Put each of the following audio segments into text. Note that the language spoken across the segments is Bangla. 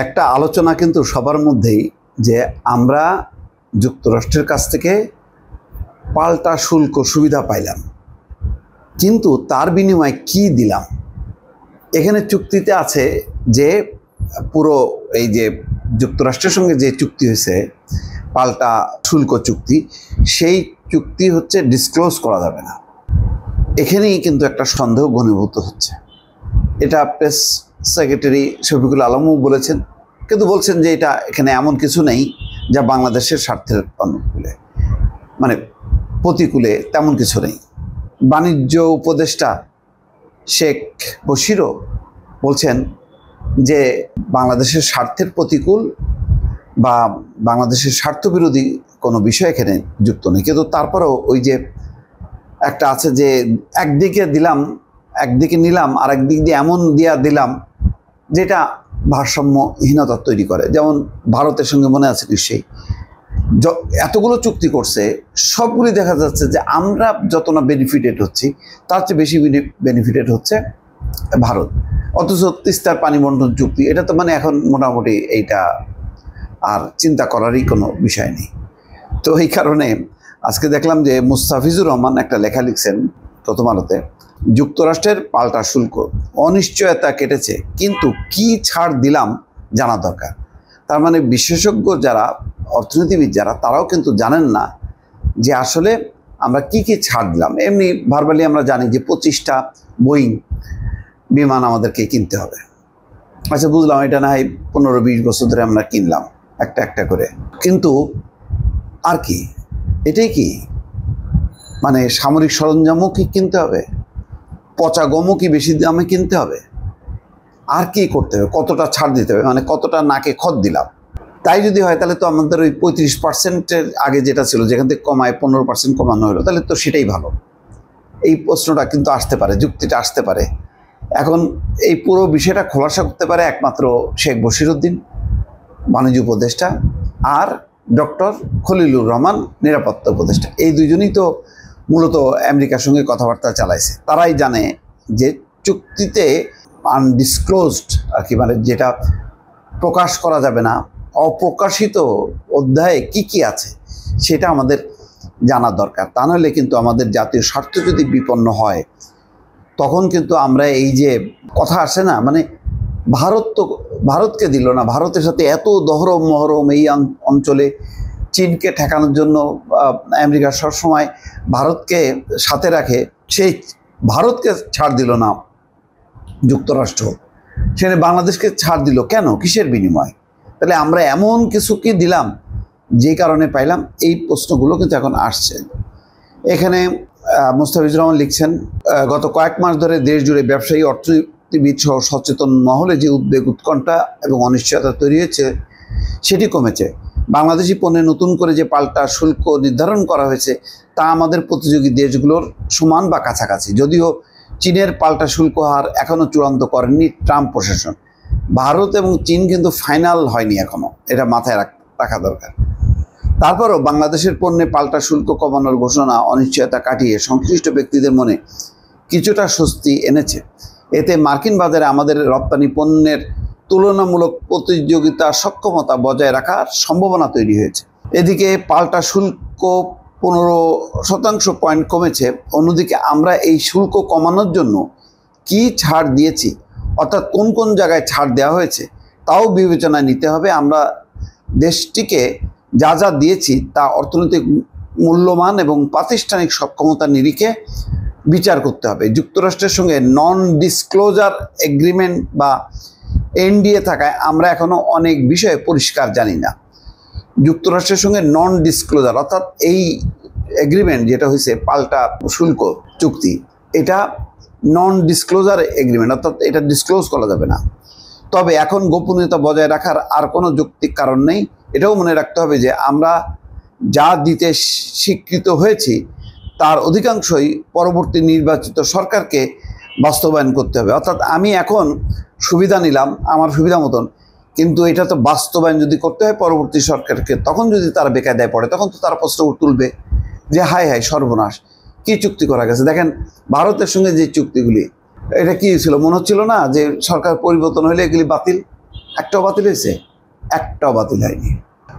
একটা আলোচনা কিন্তু সবার মধ্যেই যে আমরা যুক্তরাষ্ট্রের কাছ থেকে পাল্টা শুল্ক সুবিধা পাইলাম, কিন্তু তার বিনিময়ে কি দিলাম। এখানে চুক্তিতে আছে যে পুরো এই যে যুক্তরাষ্ট্রের সঙ্গে যে চুক্তি হয়েছে পাল্টা শুল্ক চুক্তি, সেই চুক্তি হচ্ছে ডিসক্লোজ করা যাবে না। এখানেই কিন্তু একটা সন্দেহ ঘনীভূত হচ্ছে। এটা প্রেস সেক্রেটারি শফিকুল আলমও বলেছেন, কিন্তু বলছেন যে এটা এখানে এমন কিছু নেই যা বাংলাদেশের স্বার্থের অনুকূলে, মানে প্রতিকূলে তেমন কিছু নেই। বাণিজ্য উপদেষ্টা শেখ বশিরও বলছেন যে বাংলাদেশের স্বার্থের প্রতিকূল বা বাংলাদেশের স্বার্থবিরোধী কোনো বিষয় এখানে যুক্ত নেই। কিন্তু তারপরেও ওই যে একটা আছে যে একদিকে দিলাম, একদিকে নিলাম, আর একদিক দিয়ে এমন দিলাম যেটা ভারসাম্যহীনতা তৈরি করে। যেমন ভারতের সঙ্গে মনে আছে নিশ্চয়ই এতগুলো চুক্তি করছে, সবগুলি দেখা যাচ্ছে যে আমরা যত না বেনিফিটেড হচ্ছি তার চেয়ে বেশি বেনিফিটেড হচ্ছে ভারত। অথচ তিস্তার পানি বন্টন চুক্তি, এটা তো মানে এখন মোটামুটি এইটা আর চিন্তা করারই কোনো বিষয় নেই। তো এই কারণে আজকে দেখলাম যে মুস্তাফিজুর রহমান একটা লেখা লিখছেন প্রথম আলোতে, যুক্তরাষ্ট্রের পাল্টা শুল্ক অনিশ্চয়তা কেটেছে, কিন্তু কি ছাড় দিলাম জানা দরকার। তার মানে বিশেষজ্ঞ যারা, অর্থনীতিবিদ যারা, তারাও কিন্তু জানেন না যে আসলে আমরা কি কি ছাড় দিলাম। এমনি ভার্বালি আমরা জানি যে 25টা বোয়িং বিমান আমাদেরকে কিনতে হবে। আচ্ছা বুঝলাম, এটা না হয় 15-20 বছর ধরে আমরা কিনলাম একটা একটা করে, কিন্তু আর কি? এটাই কি মানে সামরিক সরঞ্জামও কি কিনতে হবে? পচা গমও কি বেশি দামে কিনতে হবে? আর কি করতে হবে? কতটা ছাড় দিতে হবে? মানে কতটা নাকে খত দিলাম? তাই যদি হয় তাহলে তো আমাদের ওই 35%-এর আগে যেটা ছিল, যেখান থেকে কমায় 15% কমানো হলো, তাহলে তো সেটাই ভালো। এই প্রশ্নটা কিন্তু আসতে পারে, যুক্তিটা আসতে পারে। এখন এই পুরো বিষয়টা খোলাসা করতে পারে একমাত্র শেখ বশিরউদ্দিন, বাণিজ্য উপদেষ্টা, আর ডক্টর খলিলুর রহমান, নিরাপত্তা উপদেষ্টা। এই দুইজনই তো মূলত আমেরিকার সঙ্গে কথাবার্তা চালাইছে। তারাই জানে যে চুক্তিতে আনডিসক্লোজড আর কি, মানে যেটা প্রকাশ করা যাবে না, অপ্রকাশিত অধ্যায়ে কি কি আছে সেটা আমাদের জানা দরকার। তা নাহলে কিন্তু আমাদের জাতীয় স্বার্থ যদি বিপন্ন হয়, তখন কিন্তু আমরা এই যে কথা আসে না, মানে ভারত তো ভারতকে দিল না, ভারতের সাথে এত দহরম মহরম এই অঞ্চলে চীনকে ঠেকানোর জন্য আমেরিকা সবসময় ভারতকে সাথে রাখে, সেই ভারতকে ছাড় দিল না যুক্তরাষ্ট্র, সেখানে বাংলাদেশকে ছাড় দিল কেন? কিসের বিনিময়? তাহলে আমরা এমন কিছু কি দিলাম যে কারণে পাইলাম? এই প্রশ্নগুলো কিন্তু এখন আসছে। এখানে মুস্তাফিজুর রহমান লিখছেন, গত কয়েক মাস ধরে দেশ জুড়ে ব্যবসায়ী, অর্থনীতিবিদ সহ সচেতন মহলে যে উদ্বেগ, উৎকণ্ঠা এবং অনিশ্চয়তা তৈরি হয়েছে সেটি কমেছে। বাংলাদেশি পণ্যে নতুন করে যে পাল্টা শুল্ক নির্ধারণ করা হয়েছে তা আমাদের প্রতিযোগী দেশগুলোর সমান বা কাছাকাছি, যদিও চীনের পাল্টা শুল্ক হার এখনও চূড়ান্ত করেননি ট্রাম্প প্রশাসন। ভারত এবং চীন কিন্তু ফাইনাল হয়নি এখনও, এটা মাথায় রাখা দরকার। তারপরও বাংলাদেশের পণ্যে পাল্টা শুল্ক কমানোর ঘোষণা অনিশ্চয়তা কাটিয়ে সংশ্লিষ্ট ব্যক্তিদের মনে কিছুটা স্বস্তি এনেছে। এতে মার্কিন বাজারে আমাদের রপ্তানি পণ্যের তুলনামূলক প্রতিযোগিতা সক্ষমতা বজায় রাখার সম্ভাবনা তৈরি হয়েছে। এদিকে পাল্টা শুল্ক 15% পয়েন্ট কমেছে। অন্যদিকে আমরা এই শুল্ক কমানোর জন্য কি ছাড় দিয়েছি, অর্থাৎ কোন কোন জায়গায় ছাড় দেওয়া হয়েছে তাও বিবেচনায় নিতে হবে। আমরা দেশটিকে যা যা দিয়েছি তা অর্থনৈতিক মূল্যমান এবং প্রাতিষ্ঠানিক সক্ষমতার নিরিখে বিচার করতে হবে। যুক্তরাষ্ট্রের সঙ্গে নন ডিসক্লোজার এগ্রিমেন্ট বা এনডিএ থাকায় আমরা এখনও অনেক বিষয়ে পরিষ্কার জানি না। যুক্তরাষ্ট্রের সঙ্গে নন ডিসক্লোজার অর্থাৎ এই এগ্রিমেন্ট যেটা হয়েছে পাল্টা শুল্ক চুক্তি, এটা নন ডিসক্লোজার এগ্রিমেন্ট, অর্থাৎ এটা ডিসক্লোজ করা যাবে না। তবে এখন গোপনীয়তা বজায় রাখার আর কোনো যৌক্তিক কারণ নেই। এটাও মনে রাখতে হবে যে আমরা যা দিতে স্বীকৃত হয়েছি তার অধিকাংশই পরবর্তী নির্বাচিত সরকারকে বাস্তবায়ন করতে হবে। অর্থাৎ আমি এখন সুবিধা নিলাম আমার সুবিধা মতন, কিন্তু এটা তো বাস্তবায়ন যদি করতে হয় পরবর্তী সরকারকে, তখন যদি তারা বেকায়দায় পড়ে তখন তো তারা প্রশ্ন তুলবে যে হায় হায় সর্বনাশ, কি চুক্তি করা গেছে। দেখেন ভারতের সঙ্গে যে চুক্তিগুলি, এটা কি ছিল? মনে হচ্ছিল না যে সরকার পরিবর্তন হলে এগুলি বাতিল? একটাও বাতিল হয়েছে? একটাও বাতিল হয়নি।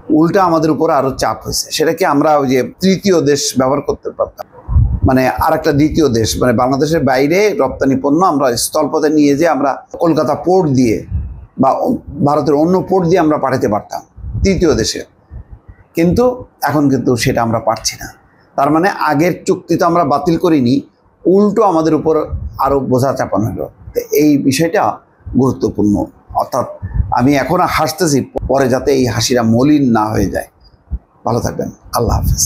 উল্টা আমাদের উপর আরও চাপ হয়েছে। সেটা কি আমরা ওই যে তৃতীয় দেশ ব্যবহার করতে পারতাম, মানে আর একটা দ্বিতীয় দেশ, মানে বাংলাদেশের বাইরে রপ্তানি পণ্য আমরা স্থলপথে নিয়ে যেয়ে আমরা কলকাতা পোর্ট দিয়ে বা ভারতের অন্য পোর্ট দিয়ে আমরা পাঠাতে পারতাম তৃতীয় দেশে। কিন্তু এখন কিন্তু সেটা আমরা পারছি না। তার মানে আগের চুক্তি তো আমরা বাতিল করিনি, উল্টো আমাদের উপর আরও বোঝা চাপানো হলো। তো এই বিষয়টা গুরুত্বপূর্ণ। অর্থাৎ আমি এখন হাসতেছি, পরে যাতে এই হাসিটা মলিন না হয়ে যায়। ভালো থাকবেন। আল্লাহ হাফেজ।